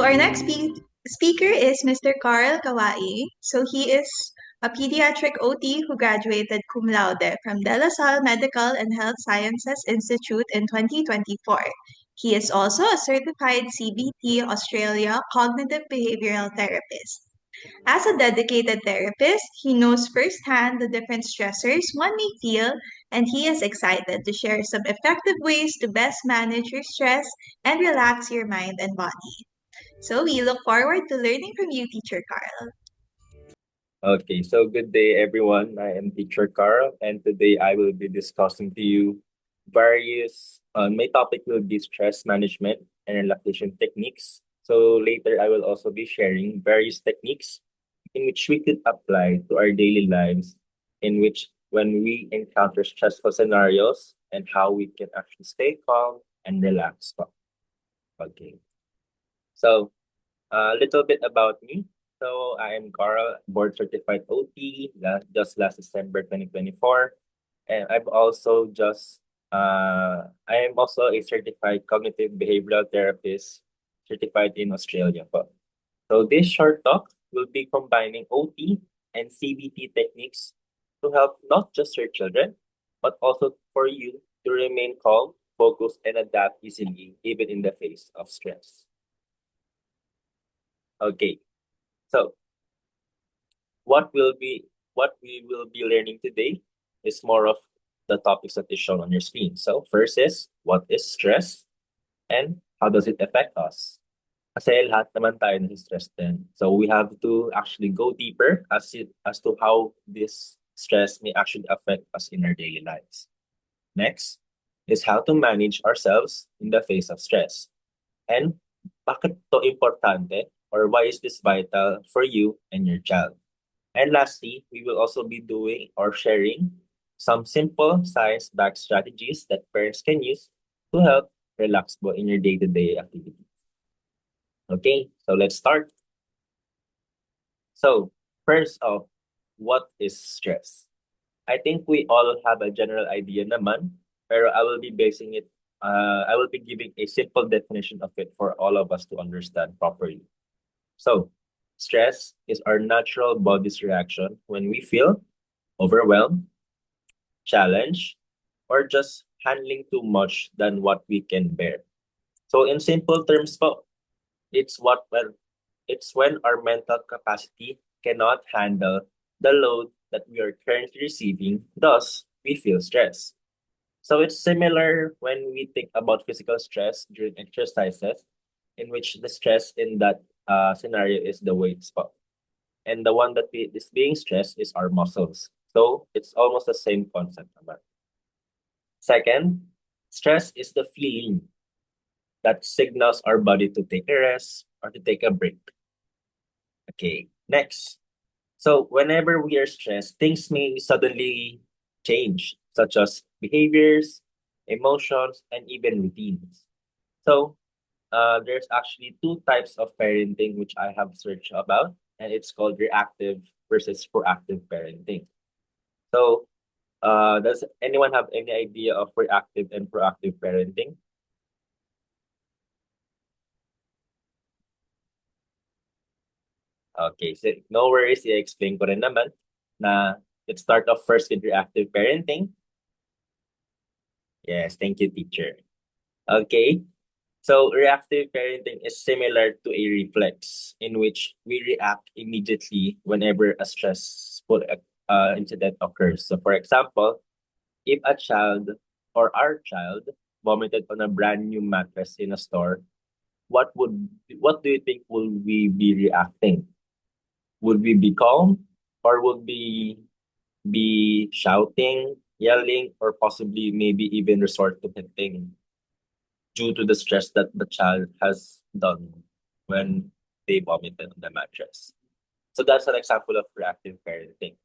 So our next speaker is Mr. 𝗕𝗲𝗶𝗆. So he is a pediatric OT who graduated cum laude from 𝗕𝗲𝗆𝗆 Medical and Health Sciences Institute in 2024. He is also a certified CBT Australia cognitive behavioral therapist. As a dedicated therapist, he knows firsthand the different stressors one may feel, and he is excited to share some effective ways to best manage your stress and relax your mind and body. So we look forward to learning from you, Teacher Carl. Okay, so good day, everyone. I am Teacher Carl, and today I will be discussing to you my topic will be stress management and relaxation techniques. So later, I will also be sharing various techniques in which we could apply to our daily lives, in which when we encounter stressful scenarios and how we can actually stay calm and relax. Okay, so a little bit about me. So I am Carl, board certified OT, just last December 2024. And I am also a certified cognitive behavioral therapist certified in Australia. So this short talk will be combining OT and CBT techniques to help not just your children, but also for you to remain calm, focused, and adapt easily, even in the face of stress. Okay, so what we will be learning today is more of the topics that is shown on your screen. So first is, what is stress and how does it affect us? Kasi lahat naman tayo na-stress din. So we have to actually go deeper as to how this stress may actually affect us in our daily lives. Next is how to manage ourselves in the face of stress. And bakit to importante, or why is this vital for you and your child? And lastly, we will also be doing or sharing some simple science-backed strategies that parents can use to help relax in your day-to-day activities. Okay, so let's start. So first off, what is stress? I think we all have a general idea naman, pero I will be giving a simple definition of it for all of us to understand properly. So stress is our natural body's reaction when we feel overwhelmed, challenged, or just handling too much than what we can bear. So in simple terms po, it's when our mental capacity cannot handle the load that we are currently receiving, thus we feel stress. So it's similar when we think about physical stress during exercises, in which the stress in that scenario is the weight spot. And the one that is being stressed is our muscles. So it's almost the same concept. Second, stress is the feeling that signals our body to take a rest or to take a break. Okay, next. So whenever we are stressed, things may suddenly change, such as behaviors, emotions, and even routines. So there's actually two types of parenting which I have searched about, and it's called reactive versus proactive parenting. So does anyone have any idea of reactive and proactive parenting? Okay, so no worries, i-explain ko rin naman na let's start off first with reactive parenting. Yes, thank you, teacher. Okay, so reactive parenting is similar to a reflex in which we react immediately whenever a stressful incident occurs. So for example, if a child or our child vomited on a brand new mattress in a store, what do you think will we be reacting? Would we be calm, or would we be shouting, yelling, or possibly maybe even resort to hitting due to the stress that the child has done when they vomited on the mattress? So that's an example of reactive parenting.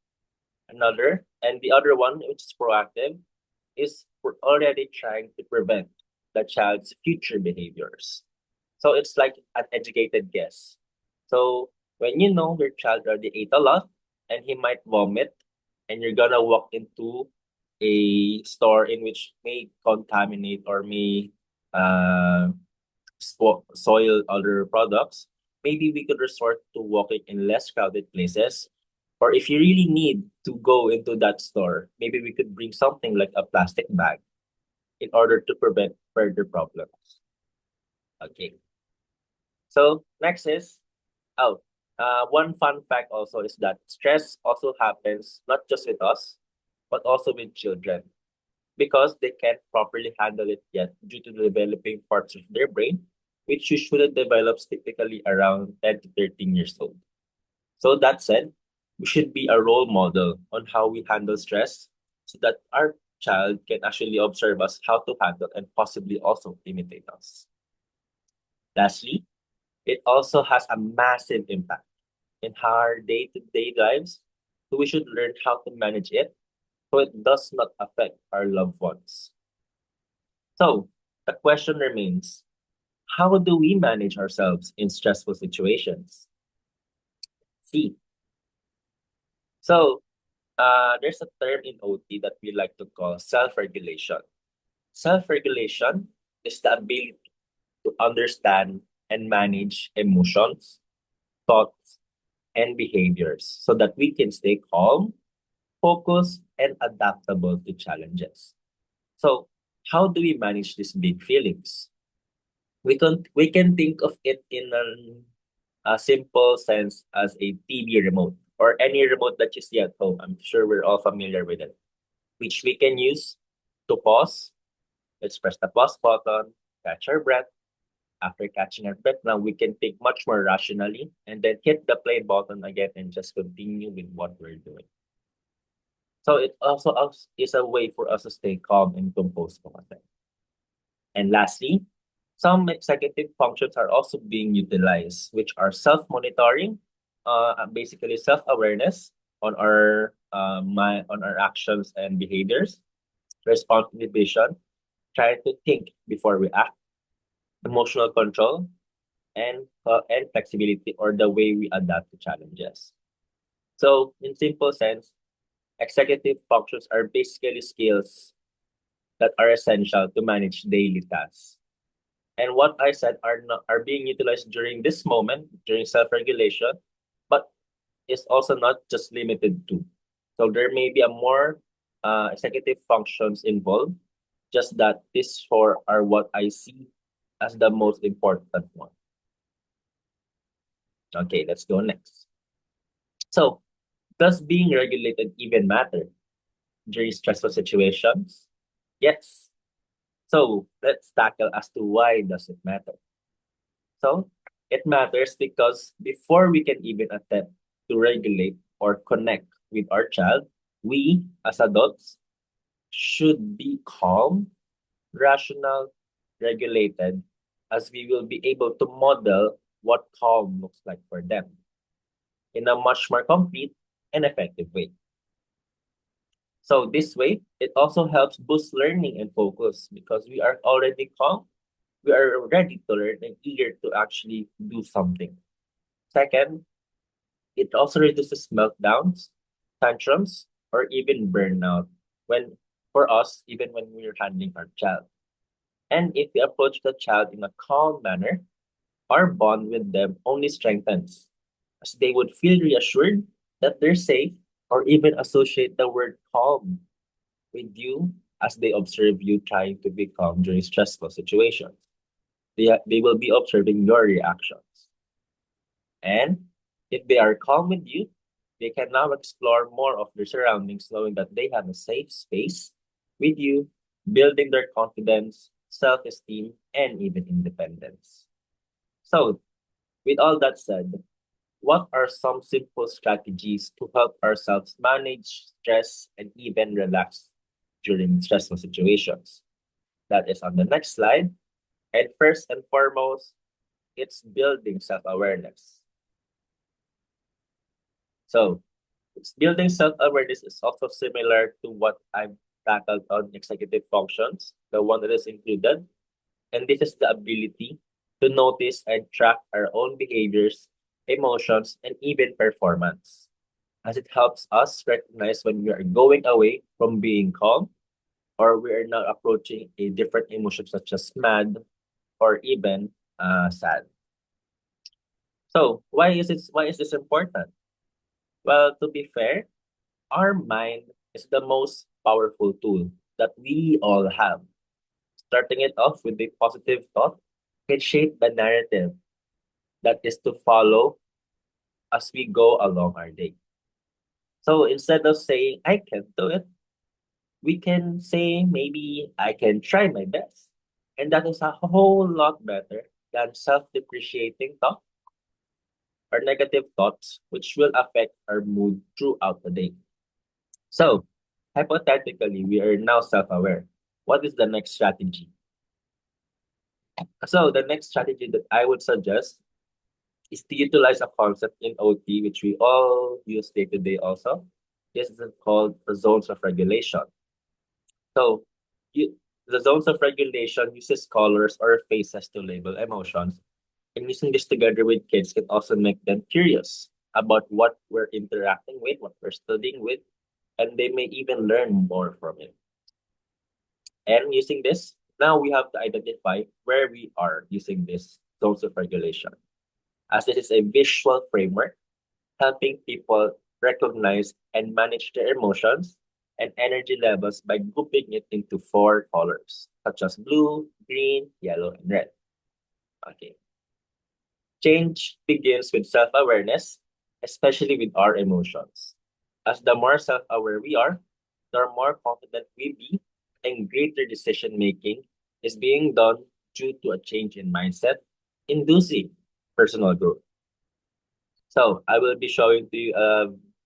The other one, which is proactive, is we're already trying to prevent the child's future behaviors. So it's like an educated guess. So when you know your child already ate a lot and he might vomit, and you're gonna walk into a store in which may contaminate or may soil other products, maybe we could resort to walking in less crowded places. Or if you really need to go into that store, maybe we could bring something like a plastic bag in order to prevent further problems. Okay. So next is, one fun fact also is that stress also happens not just with us, but also with children, because they can't properly handle it yet due to the developing parts of their brain, which usually develops typically around 10 to 13 years old. So that said, we should be a role model on how we handle stress so that our child can actually observe us how to handle and possibly also imitate us. Lastly, it also has a massive impact in our day-to-day lives, so we should learn how to manage it so it does not affect our loved ones. So the question remains, how do we manage ourselves in stressful situations? See, so there's a term in OT that we like to call self-regulation. Self-regulation is the ability to understand and manage emotions, thoughts, and behaviors so that we can stay calm, focused, and adaptable to challenges. So, how do we manage these big feelings? We can think of it in a simple sense as a TV remote or any remote that you see at home. I'm sure we're all familiar with it, which we can use to pause. Let's press the pause button, catch our breath. After catching our breath, now we can think much more rationally and then hit the play button again and just continue with what we're doing. So it also is a way for us to stay calm and composed. And lastly, some executive functions are also being utilized, which are self-monitoring, basically self-awareness on our on our actions and behaviors, response inhibition, trying to think before we act, emotional control, and flexibility, or the way we adapt to challenges. So, in simple sense, executive functions are basically skills that are essential to manage daily tasks. And what I said are being utilized during this moment, during self-regulation, but is also not just limited to. So there may be a more executive functions involved, just that these four are what I see as the most important one. Okay, let's go next. So, does being regulated even matter during stressful situations? Yes. So let's tackle as to why does it matter. So it matters because before we can even attempt to regulate or connect with our child, we as adults should be calm, rational, regulated, as we will be able to model what calm looks like for them in a much more complete and effective way. So this way, it also helps boost learning and focus because we are already calm, we are ready to learn and eager to actually do something. Second, it also reduces meltdowns, tantrums, or even burnout for us, even when we are handling our child. And if we approach the child in a calm manner, our bond with them only strengthens, as they would feel reassured that they're safe or even associate the word calm with you as they observe you trying to be calm during stressful situations. They will be observing your reactions. And if they are calm with you, they can now explore more of their surroundings, knowing that they have a safe space with you, building their confidence, self-esteem, and even independence. So, with all that said, what are some simple strategies to help ourselves manage stress and even relax during stressful situations? That is on the next slide. And first and foremost, it's building self-awareness. So, it's building self-awareness is also similar to what I've tackled on executive functions, the one that is included. And this is the ability to notice and track our own behaviors, emotions, and even performance, as it helps us recognize when we are going away from being calm or we are now approaching a different emotion such as mad or even sad. So why is this important? Well, to be fair, our mind is the most powerful tool that we all have. Starting it off with a positive thought can shape the narrative that is to follow as we go along our day. So instead of saying, I can't do it, we can say, maybe I can try my best. And that is a whole lot better than self depreciating thought or negative thoughts, which will affect our mood throughout the day. So, hypothetically, we are now self aware. What is the next strategy? So, the next strategy that I would suggest is to utilize a concept in OT, which we all use day to day also. This is called the zones of regulation. So, you, the zones of regulation uses colors or faces to label emotions. And using this together with kids can also make them curious about what we're interacting with, what we're studying with, and they may even learn more from it. And using this, now we have to identify where we are using this zones of regulation, as this is a visual framework helping people recognize and manage their emotions and energy levels by grouping it into 4 colors, such as blue, green, yellow, and red. Okay. Change begins with self-awareness, especially with our emotions. As the more self-aware we are, the more confident we be, and greater decision-making is being done due to a change in mindset, inducing personal growth. So I will be showing to you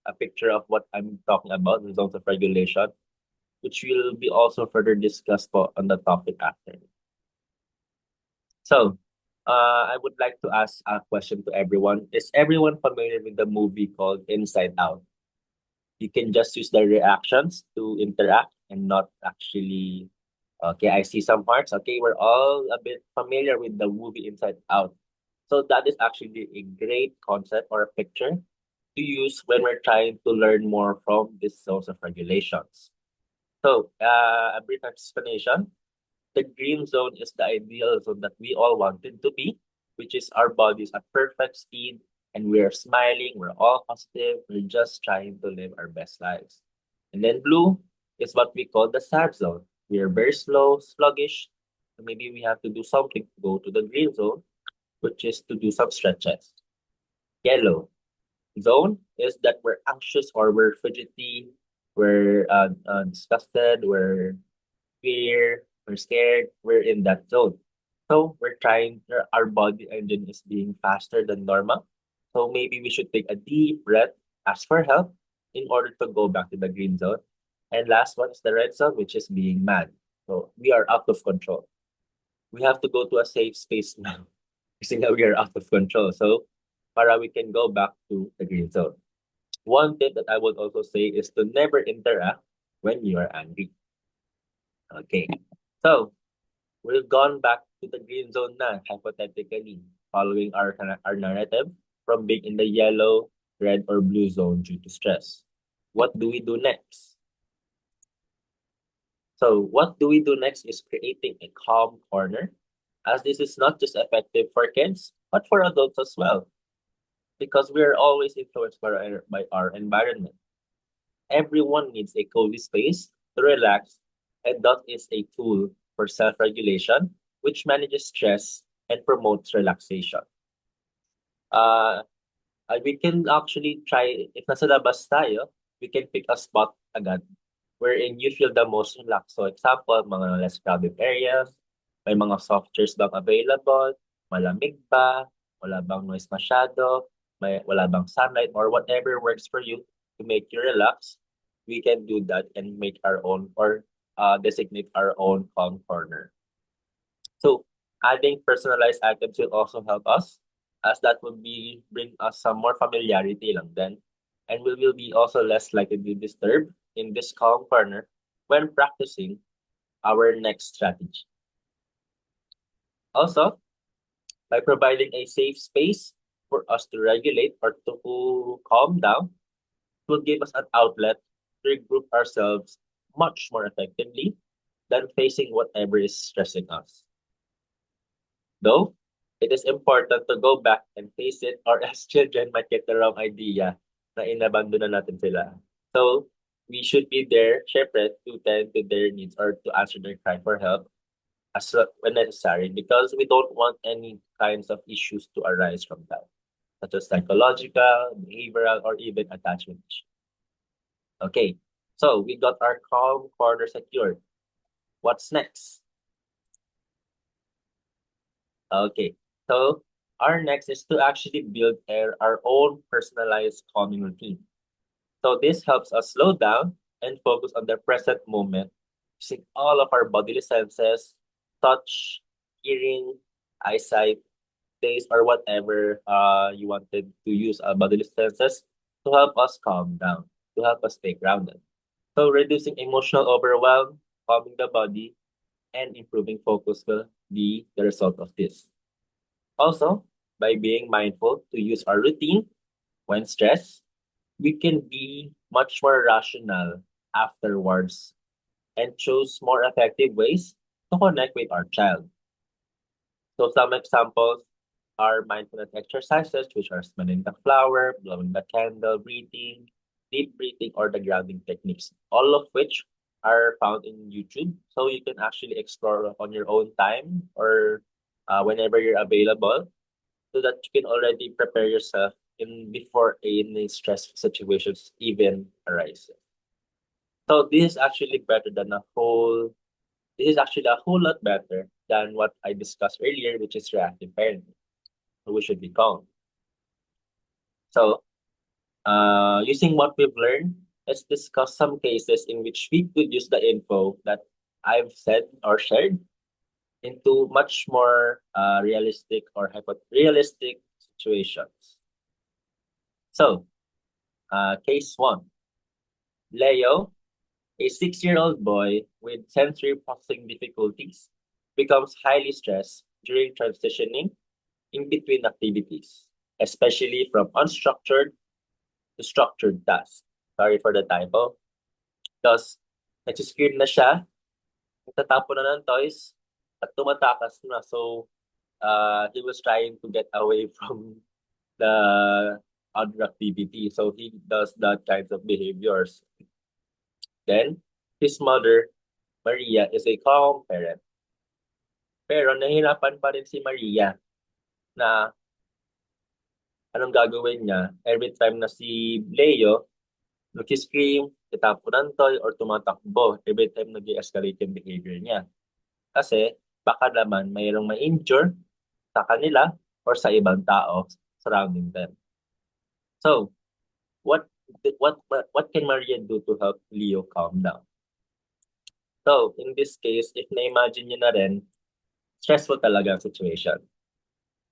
a picture of what I'm talking about, the zones of regulation, which will be also further discussed on the topic after. So I would like to ask a question to everyone. Is everyone familiar with the movie called Inside Out? You can just use the reactions to interact and not actually, okay, I see some parts. Okay, we're all a bit familiar with the movie Inside Out. So that is actually a great concept or a picture to use when we're trying to learn more from these zones of regulations. So a brief explanation. The green zone is the ideal zone that we all wanted to be, which is our bodies at perfect speed and we're smiling, we're all positive, we're just trying to live our best lives. And then blue is what we call the sad zone. We are very slow, sluggish. So maybe we have to do something to go to the green zone, which is to do some stretches. Yellow zone is that we're anxious or we're fidgety, we're disgusted, we're scared, we're in that zone. So we're trying, our body engine is being faster than normal. So maybe we should take a deep breath, ask for help in order to go back to the green zone. And last one is the red zone, which is being mad. So we are out of control. We have to go to a safe space now. Kasi nga we are out of control. So para we can go back to the green zone. One tip that I would also say is to never interact when you are angry. Okay. So we've gone back to the green zone na, hypothetically, following our narrative from being in the yellow, red, or blue zone due to stress. What do we do next? So what do we do next is creating a calm corner, as this is not just effective for kids, but for adults as well, because we are always influenced by our environment. Everyone needs a cozy space to relax, and that is a tool for self-regulation, which manages stress and promotes relaxation. We can actually try, if nasa labas tayo, we can pick a spot agad wherein you feel the most relaxed. So example, mga less crowded areas, may mga soft chairs bang available, malamig ba, wala bang noise masyado, wala bang sunlight, or whatever works for you to make you relax. We can do that and make our own or designate our own calm corner. So adding personalized items will also help us, as that would bring us some more familiarity lang then, and we will be also less likely to be disturbed in this calm corner when practicing our next strategy. Also, by providing a safe space for us to regulate or to calm down, it will give us an outlet to regroup ourselves much more effectively than facing whatever is stressing us. Though, it is important to go back and face it, or as children might get the wrong idea na inabandon na natin sila. So, we should be there, syempre, to tend to their needs or to answer their cry for help when necessary, because we don't want any kinds of issues to arise from that, such as psychological, behavioral, or even attachment issues. Okay, so we got our calm corner secured. What's next? Okay, so our next is to actually build our own personalized calming routine. So this helps us slow down and focus on the present moment, using all of our bodily senses, touch, hearing, eyesight, taste, or whatever you wanted to use our bodily senses to help us calm down, to help us stay grounded. So reducing emotional overwhelm, calming the body, and improving focus will be the result of this. Also, by being mindful to use our routine when stressed, we can be much more rational afterwards and choose more effective ways to connect with our child. So some examples are mindfulness exercises, which are smelling the flower, blowing the candle, breathing, deep breathing, or the grounding techniques, all of which are found in YouTube. So you can actually explore on your own time or whenever you're available, so that you can already prepare yourself in before any stressful situations even arises. So this is actually better than this is actually a whole lot better than what I discussed earlier, which is reactive parenting. So we should be calm. So using what we've learned, let's discuss some cases in which we could use the info that I've said or shared into much more realistic or realistic situations. So, case 1. Leo, a 6-year-old boy with sensory processing difficulties, becomes highly stressed during transitioning in between activities, especially from unstructured to structured tasks. Sorry for the typo. Thus, nagsiscream na siya, nagtatapon na ng toys, at tumatakas na. So, he was trying to get away from the other activity. So, he does that kinds of behaviors. Then, his mother, Maria, is a calm parent. Pero nahihirapan pa rin si Maria na anong gagawin niya every time na si Leo nag-scream, titapon ng toy, or tumatakbo every time nag-escalate yung behavior niya. Kasi baka naman mayroong ma-injure sa kanila or sa ibang tao surrounding them. So, what can Maria do to help Leo calm down? So, in this case, if na-imagine niyo na rin, stressful talaga ang situation.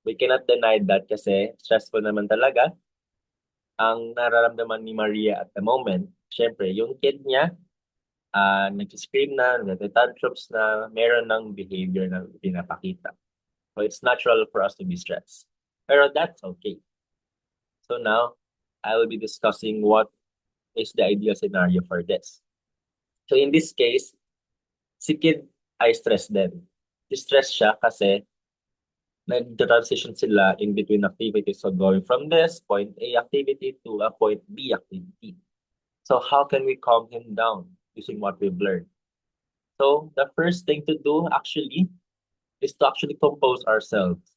We cannot deny that kasi stressful naman talaga ang nararamdaman ni Maria at the moment. Siyempre, yung kid niya, nag-scream na, nag-tantrums na, meron ng behavior na pinapakita. So, it's natural for us to be stressed. Pero that's okay. So now, I will be discussing what is the ideal scenario for this. So in this case, si kid ay stress din. Stress siya kasi nag-transition sila in between activities. So going from this point A activity to a point B activity. So how can we calm him down using what we've learned? So the first thing to do actually is to actually compose ourselves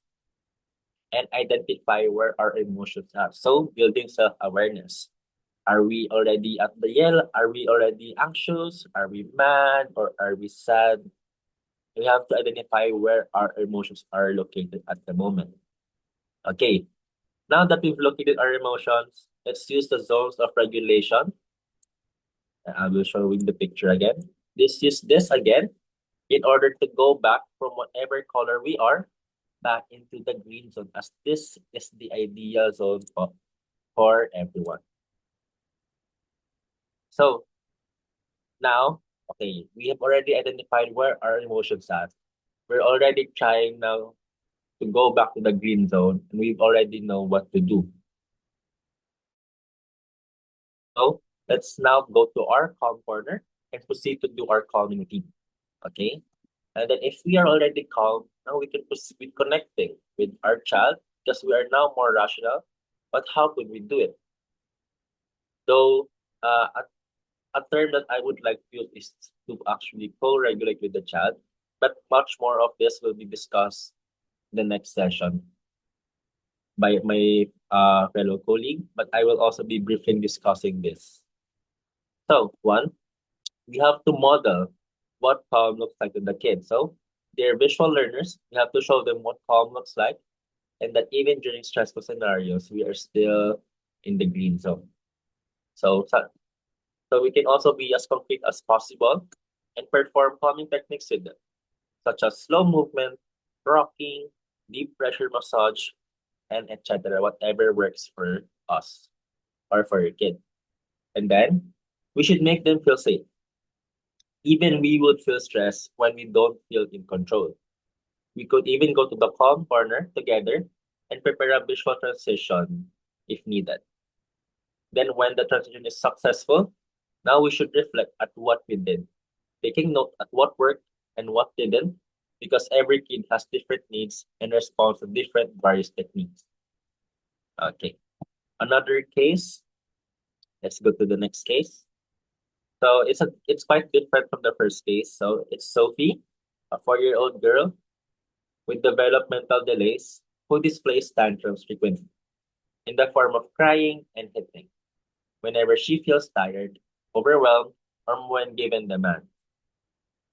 and identify where our emotions are. So building self-awareness. Are we already at the yell? Are we already anxious? Are we mad? Or are we sad? We have to identify where our emotions are located at the moment. Okay, now that we've located our emotions, let's use the zones of regulation. I will show you the picture again. Let's use this again in order to go back from whatever color we are back into the green zone, as this is the ideal zone for everyone. So now, okay, we have already identified where our emotions are. We're already trying now to go back to the green zone, and we already know what to do. So let's now go to our calm corner and proceed to do our calming routine. Okay, and then if we are already calm, Now we can proceed with connecting with our child because we are now more rational. But how could we do it? Though a term that I would like to use is to actually co-regulate with the child, but much more of this will be discussed in the next session by my fellow colleague, but I will also be briefly discussing this. So, one, we have to model what calm looks like to the kids. So, they're visual learners. We have to show them what calm looks like, and that even during stressful scenarios, we are still in the green zone. So we can also be as concrete as possible and perform calming techniques with them, such as slow movement, rocking, deep pressure massage, and etc. Whatever works for us or for your kid. And then we should make them feel safe. Even we would feel stressed when we don't feel in control. We could even go to the calm corner together and prepare a visual transition if needed. Then when the transition is successful, now we should reflect at what we did, taking note at what worked and what didn't, because every kid has different needs and responds to different various techniques. Okay, another case. Let's go to the next case. So it's quite different from the first case. So it's Sophie, a 4-year-old girl with developmental delays who displays tantrums frequently in the form of crying and hitting whenever she feels tired, overwhelmed, or when given demand.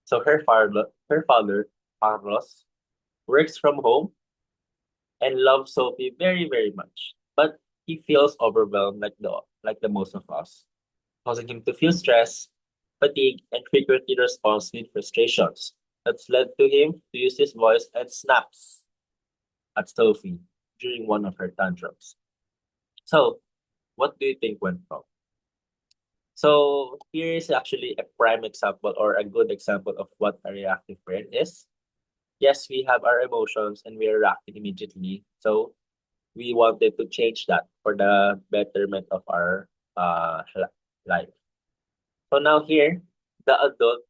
So her father, Carlos, works from home and loves Sophie very, very much. But he feels overwhelmed like the most of us, causing him to feel stress, fatigue, and frequently responds with frustrations. That's led to him to use his voice and snaps at Sophie during one of her tantrums. So, what do you think went wrong? So here is actually a prime example or a good example of what a reactive parent is. Yes, we have our emotions and we are reacting immediately. So we wanted to change that for the betterment of our life. So now here, the adult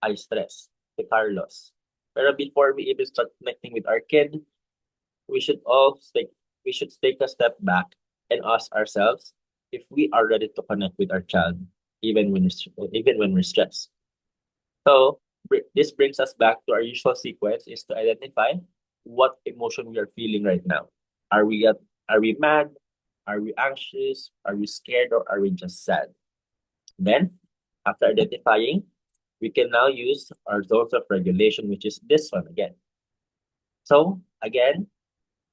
I stress, the Carlos. But before we even start connecting with our kid, we should take a step back and ask ourselves if we are ready to connect with our child, even when we're stressed. So this brings us back to our usual sequence: is to identify what emotion we are feeling right now. Are we mad? Are we anxious? Are we scared? Or are we just sad? Then, after identifying, we can now use our zones of regulation, which is this one again. So again,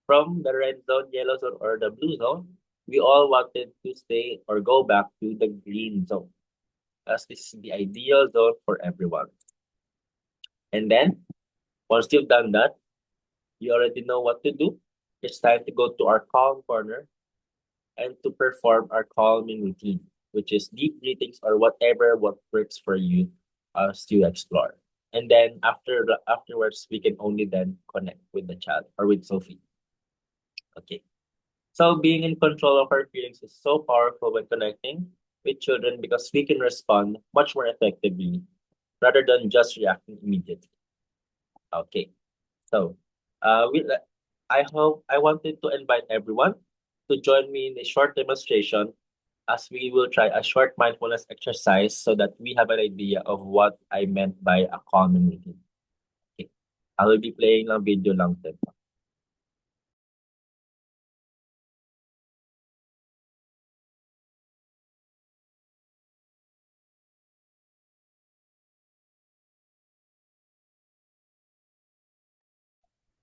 from the red zone, yellow zone, or the blue zone, we all wanted to stay or go back to the green zone, as this is the ideal zone for everyone. And then, once you've done that, you already know what to do. It's time to go to our calm corner and to perform our calming routine, which is deep breathings or whatever what works for you as you explore. And then afterwards, we can only then connect with the child or with Sophie. Okay. So being in control of our feelings is so powerful when connecting with children because we can respond much more effectively rather than just reacting immediately. Okay. So I wanted to invite everyone to join me in a short demonstration as we will try a short mindfulness exercise so that we have an idea of what I meant by a calming routine. Okay. I will be playing ng video lang din.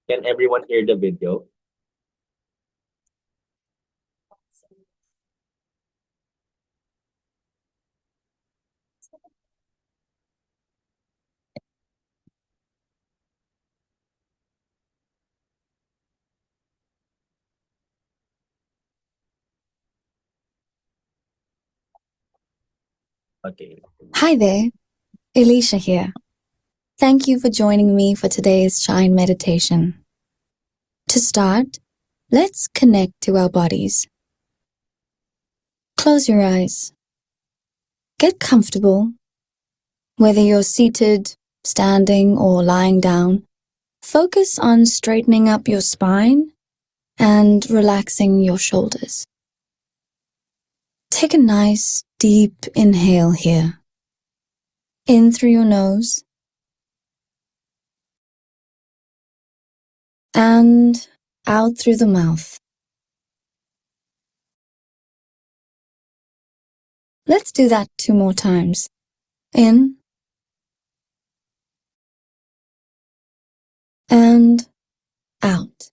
Can everyone hear the video? Okay. Hi there, 𝗕𝗏𝗱𝗍 here. Thank you for joining me for today's Shine meditation. To start, let's connect to our bodies. Close your eyes. Get comfortable, whether you're seated, standing, or lying down. Focus on straightening up your spine and relaxing your shoulders. Take a nice deep inhale here. In through your nose and out through the mouth. Let's do that 2 more times. In and out.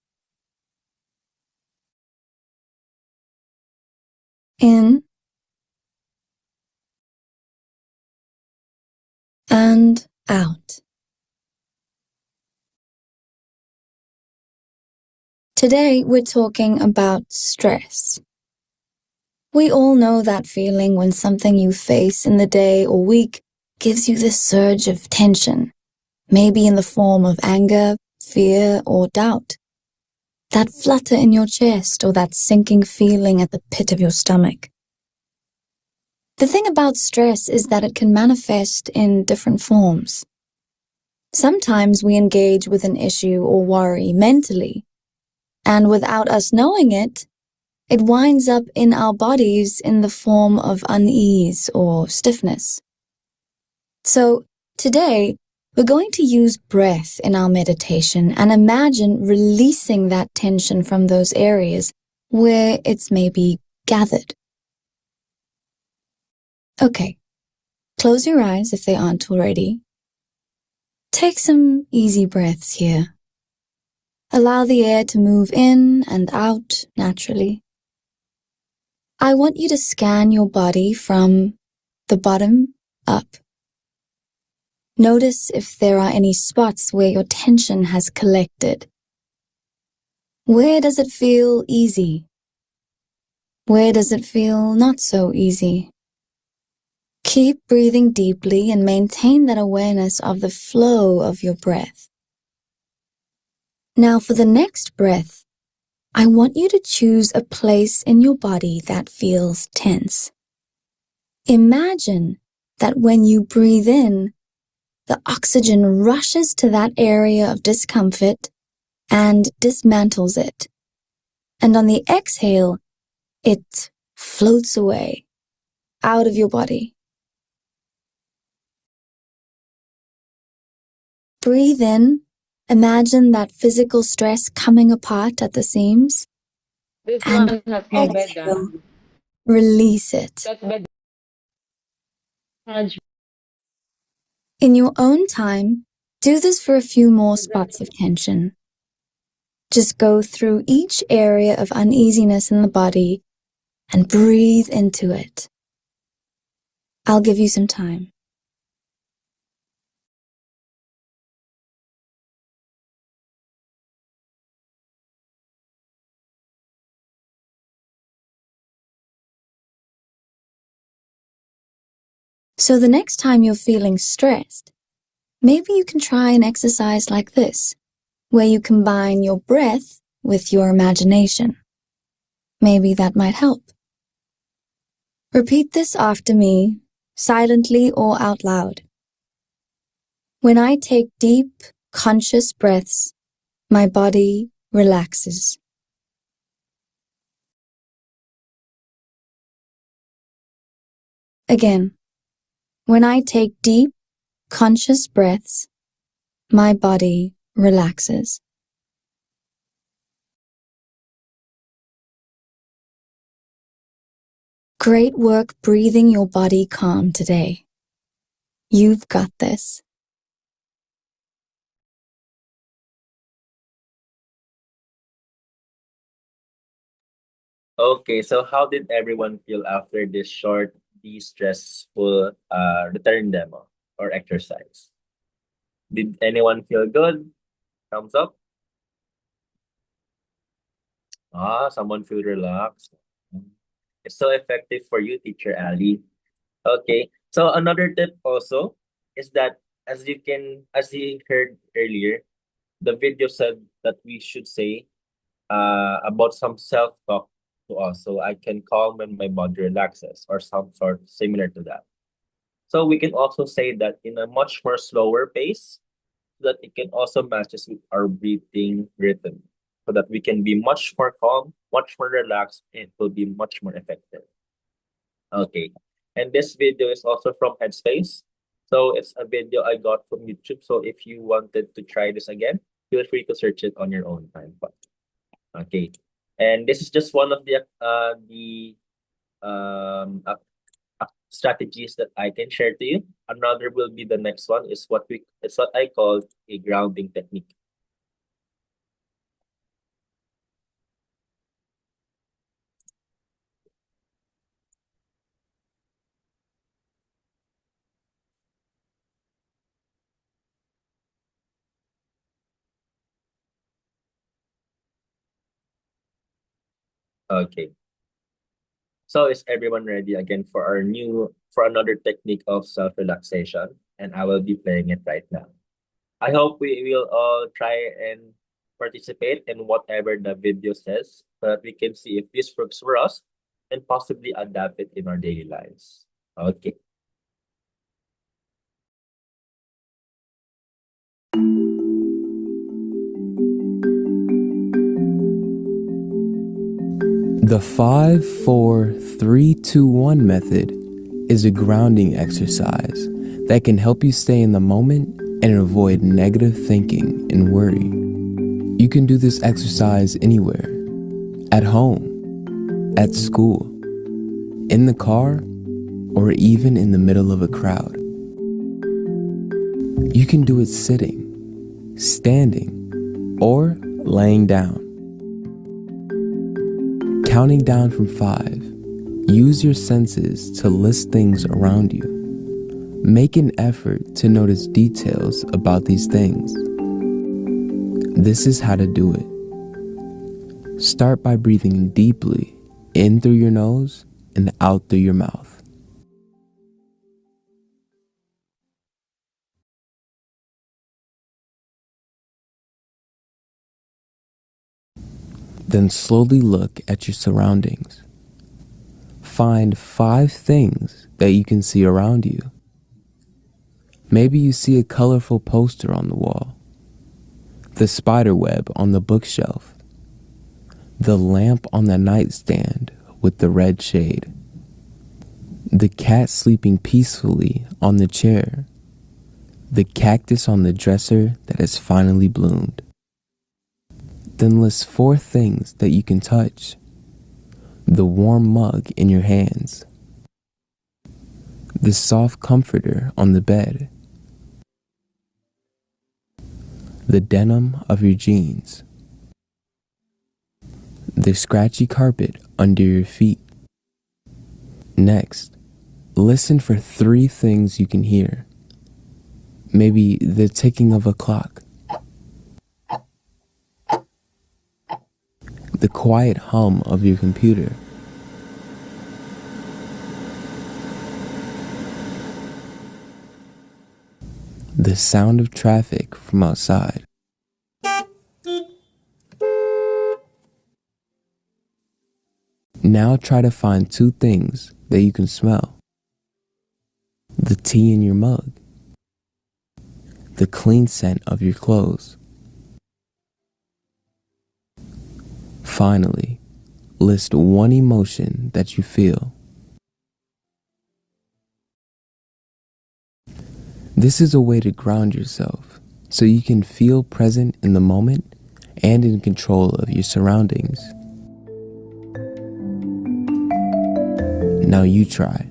In and out. Today we're talking about stress. We all know that feeling when something you face in the day or week gives you this surge of tension, maybe in the form of anger, fear, or doubt. That flutter in your chest or that sinking feeling at the pit of your stomach. The thing about stress is that it can manifest in different forms. Sometimes we engage with an issue or worry mentally, and without us knowing it, it winds up in our bodies in the form of unease or stiffness. So today, we're going to use breath in our meditation and imagine releasing that tension from those areas where it's maybe gathered. Okay, close your eyes if they aren't already. Take some easy breaths here. Allow the air to move in and out naturally. I want you to scan your body from the bottom up. Notice if there are any spots where your tension has collected. Where does it feel easy? Where does it feel not so easy? Keep breathing deeply and maintain that awareness of the flow of your breath. Now for the next breath, I want you to choose a place in your body that feels tense. Imagine that when you breathe in, the oxygen rushes to that area of discomfort and dismantles it. And on the exhale, it floats away, out of your body. Breathe in. Imagine that physical stress coming apart at the seams. This And one has no bed. exhale, release it. That bed. In your own time, do this for a few more spots of tension. Just go through each area of uneasiness in the body and breathe into it. I'll give you some time. So the next time you're feeling stressed, maybe you can try an exercise like this, where you combine your breath with your imagination. Maybe that might help. Repeat this after me, silently or out loud. When I take deep, conscious breaths, my body relaxes. Again, when I take deep, conscious breaths, my body relaxes. Great work breathing your body calm today. You've got this. Okay, so how did everyone feel after this short, de-stressful return demo or exercise? Did anyone feel good? Thumbs up. Someone feel relaxed. It's so effective for you, Teacher Ali. Okay, so another tip also is that as you heard earlier, the video said that we should say about some self-talk to us. So I can calm when my body relaxes or some sort similar to that. So we can also say that in a much more slower pace. so that it can also matches with our breathing rhythm, so that we can be much more calm, much more relaxed, and it will be much more effective. Okay. And this video is also from Headspace. So it's a video I got from YouTube. So if you wanted to try this again, feel free to search it on your own time. Okay. And this is just one of the strategies that I can share to you. Another will be the next one is what I call a grounding technique. Okay. So is everyone ready again for another technique of self-relaxation? And I will be playing it right now. I hope we will all try and participate in whatever the video says so that we can see if this works for us and possibly adapt it in our daily lives. Okay. The 5-4-3-2-1 method is a grounding exercise that can help you stay in the moment and avoid negative thinking and worry. You can do this exercise anywhere, at home, at school, in the car, or even in the middle of a crowd. You can do it sitting, standing, or laying down. Counting down from 5, use your senses to list things around you. Make an effort to notice details about these things. This is how to do it. Start by breathing deeply in through your nose and out through your mouth. Then slowly look at your surroundings. Find 5 things that you can see around you. Maybe you see a colorful poster on the wall, the spider web on the bookshelf, the lamp on the nightstand with the red shade, the cat sleeping peacefully on the chair, the cactus on the dresser that has finally bloomed. Then list 4 things that you can touch. The warm mug in your hands, the soft comforter on the bed, the denim of your jeans, the scratchy carpet under your feet. Next, listen for 3 things you can hear. Maybe the ticking of a clock, the quiet hum of your computer, the sound of traffic from outside. Now try to find 2 things that you can smell. The tea in your mug, the clean scent of your clothes. Finally, list 1 emotion that you feel. This is a way to ground yourself so you can feel present in the moment and in control of your surroundings. Now you try.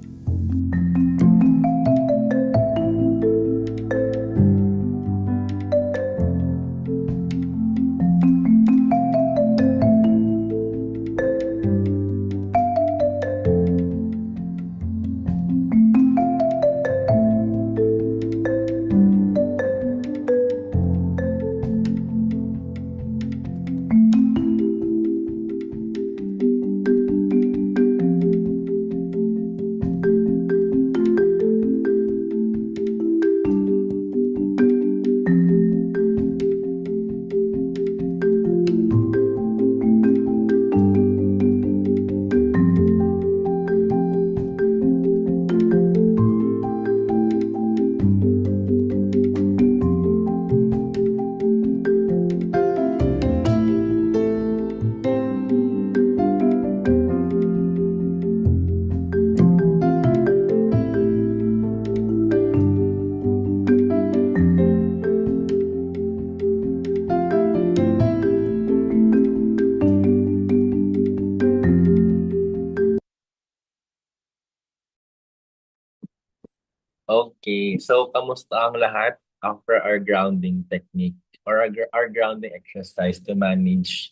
Okay, so kamusta ang lahat after our grounding technique or our grounding exercise to manage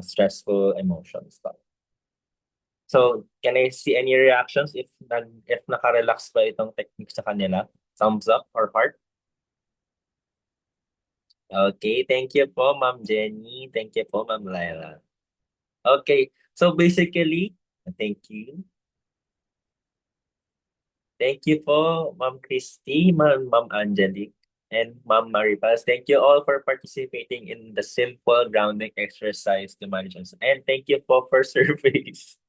stressful emotions? So, can I see any reactions if naka-relax ba itong technique sa kanila? Thumbs up or heart? Okay, thank you po, Ma'am Jenny. Thank you po, Ma'am Laila. Okay, so basically, thank you. Thank you po, Ma'am Christy, Ma'am Angelique, and Ma'am Maripaz. Thank you all for participating in the simple grounding exercise to manage anxiety. And thank you po for surveys.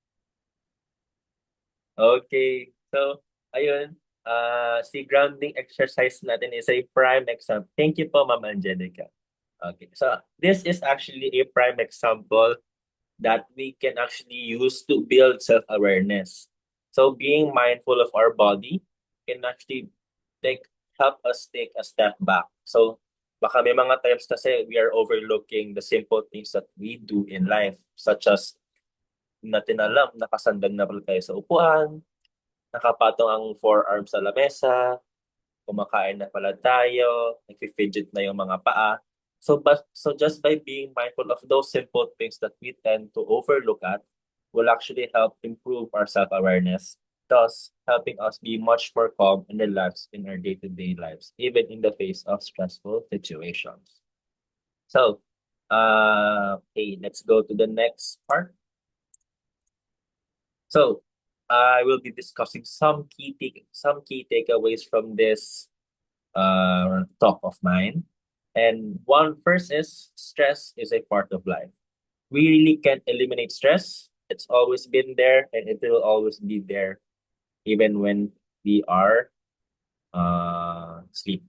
Okay, so ayun, si grounding exercise natin is a prime example. Thank you po, Ma'am Angelica. Okay, so this is actually a prime example that we can actually use to build self-awareness. So being mindful of our body can actually help us take a step back. So baka may mga times kasi we are overlooking the simple things that we do in life, such as natin alam, nakasandag na pala tayo sa upuan, nakapatong ang forearms sa lamesa, kumakain na pala tayo, nag-fidget na yung mga paa. So just by being mindful of those simple things that we tend to overlook at will actually help improve our self-awareness, thus helping us be much more calm and relaxed in our day-to-day lives, even in the face of stressful situations. So, okay, let's go to the next part. So, I will be discussing some key takeaways from this talk of mine. And one first is stress is a part of life. We really can't eliminate stress. It's always been there and it will always be there even when we are asleep.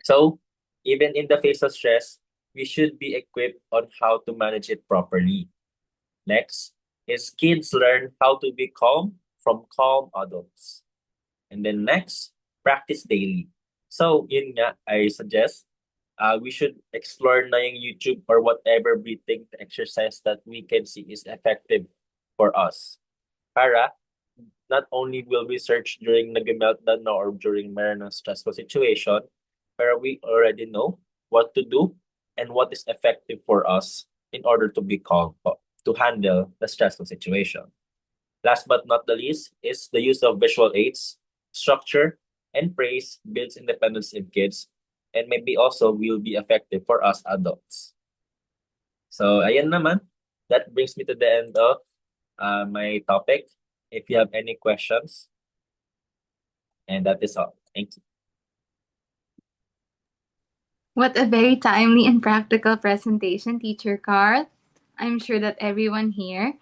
So even in the face of stress, we should be equipped on how to manage it properly. Next is kids learn how to be calm from calm adults. And then next, practice daily. So, yun nga, I suggest we should explore na yung YouTube or whatever breathing exercise that we can see is effective for us. Para, not only will we search during nag-meltdown na or during meron ng stressful situation, pero we already know what to do and what is effective for us in order to be calm, to handle the stressful situation. Last but not the least is the use of visual aids. Structure and praise builds independence in kids and maybe also will be effective for us adults. So, ayan naman. That brings me to the end of my topic. If you have any questions, and that is all. Thank you. What a very timely and practical presentation, Teacher Carl. I'm sure that everyone here,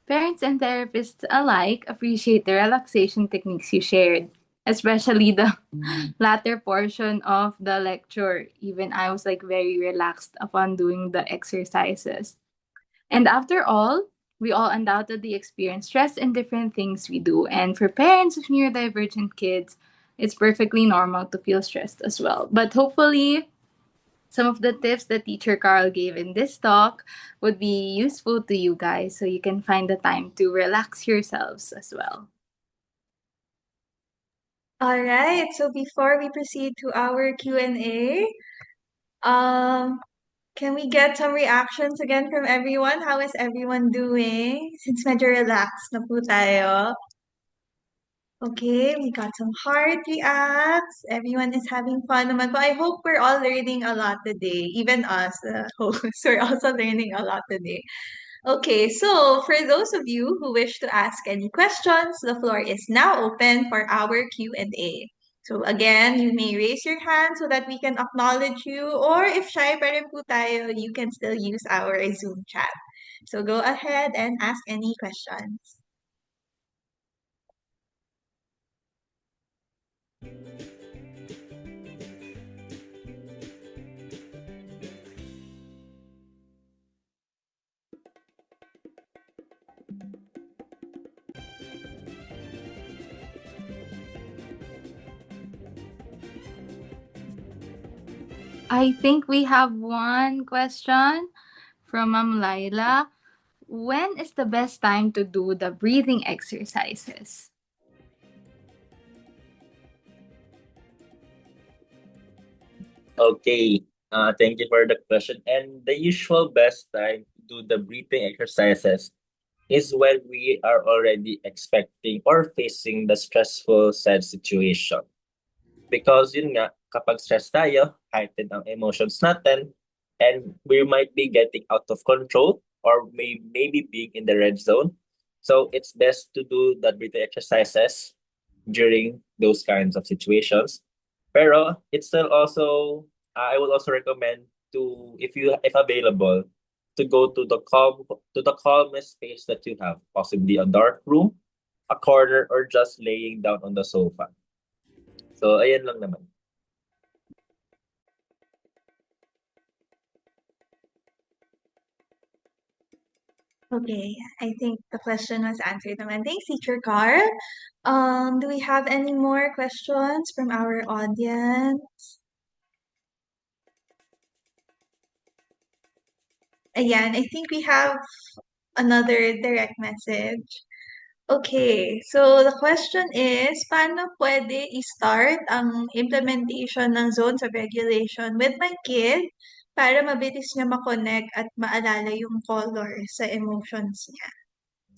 parents and therapists alike, appreciate the relaxation techniques you shared, especially the latter portion of the lecture. Even I was very relaxed upon doing the exercises. And after all, we all undoubtedly experience stress in different things we do. And for parents of neurodivergent kids, it's perfectly normal to feel stressed as well. But hopefully, some of the tips that Teacher Carl gave in this talk would be useful to you guys so you can find the time to relax yourselves as well. All right, so before we proceed to our Q&A, can we get some reactions again from everyone? How is everyone doing? Since medyo relaxed na po tayo. Okay, we got some heart reacts. Everyone is having fun naman po. I hope we're all learning a lot today. Even us, hosts, we're also learning a lot today. Okay, so for those of you who wish to ask any questions, the floor is now open for our Q&A. So again, you may raise your hand so that we can acknowledge you, or if shy pa rin po tayo, you can still use our Zoom chat. So go ahead and ask any questions. I think we have one question from Ma'am Laila. When is the best time to do the breathing exercises? Okay. Thank you for the question. And the usual best time to do the breathing exercises is when we are already expecting or facing the stressful sad situation. Because yun nga, kapag stress tayo, heightened ang emotions natin, and we might be getting out of control or maybe being in the red zone. So it's best to do the breathing exercises during those kinds of situations. Pero it's still also, I would also recommend to, if available, to go to the calmest space that you have, possibly a dark room, a corner, or just laying down on the sofa. So ayan lang naman. Okay, I think the question was answered naman. Thanks, Teacher Carl. Do we have any more questions from our audience? Ayan, I think we have another direct message. Okay, so the question is, paano pwede i-start ang implementation ng zones of regulation with my kid para mabilis niya makonect at maalala yung color sa emotions niya?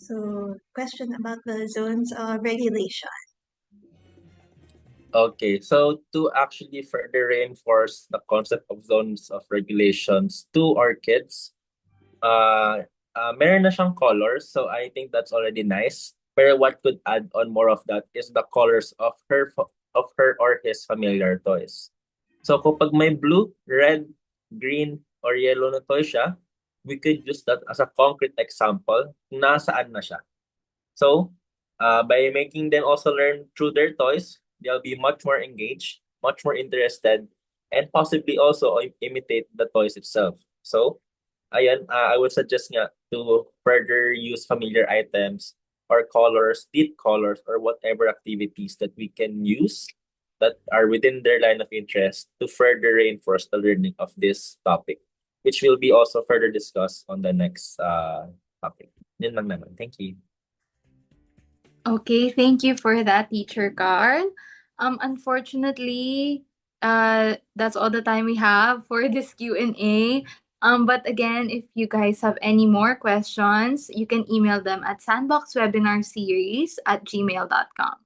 So, question about the zones of regulation. Okay, so to actually further reinforce the concept of zones of regulations to our kids, meron na siyang colors, so I think that's already nice. Pero what could add on more of that is the colors of her or his familiar toys. So kapag may blue, red, green, or yellow na toy siya, we could use that as a concrete example kung nasaan na siya. So by making them also learn through their toys, they'll be much more engaged, much more interested, and possibly also imitate the toys itself. So ayan, I would suggest nga to further use familiar items or colors, deep colors, or whatever activities that we can use that are within their line of interest to further reinforce the learning of this topic, which will be also further discussed on the next topic. Yun lang naman. Thank you. Okay, thank you for that, Teacher Carl. Unfortunately, that's all the time we have for this Q&A. But again, if you guys have any more questions, you can email them at sandboxwebinarseries@gmail.com.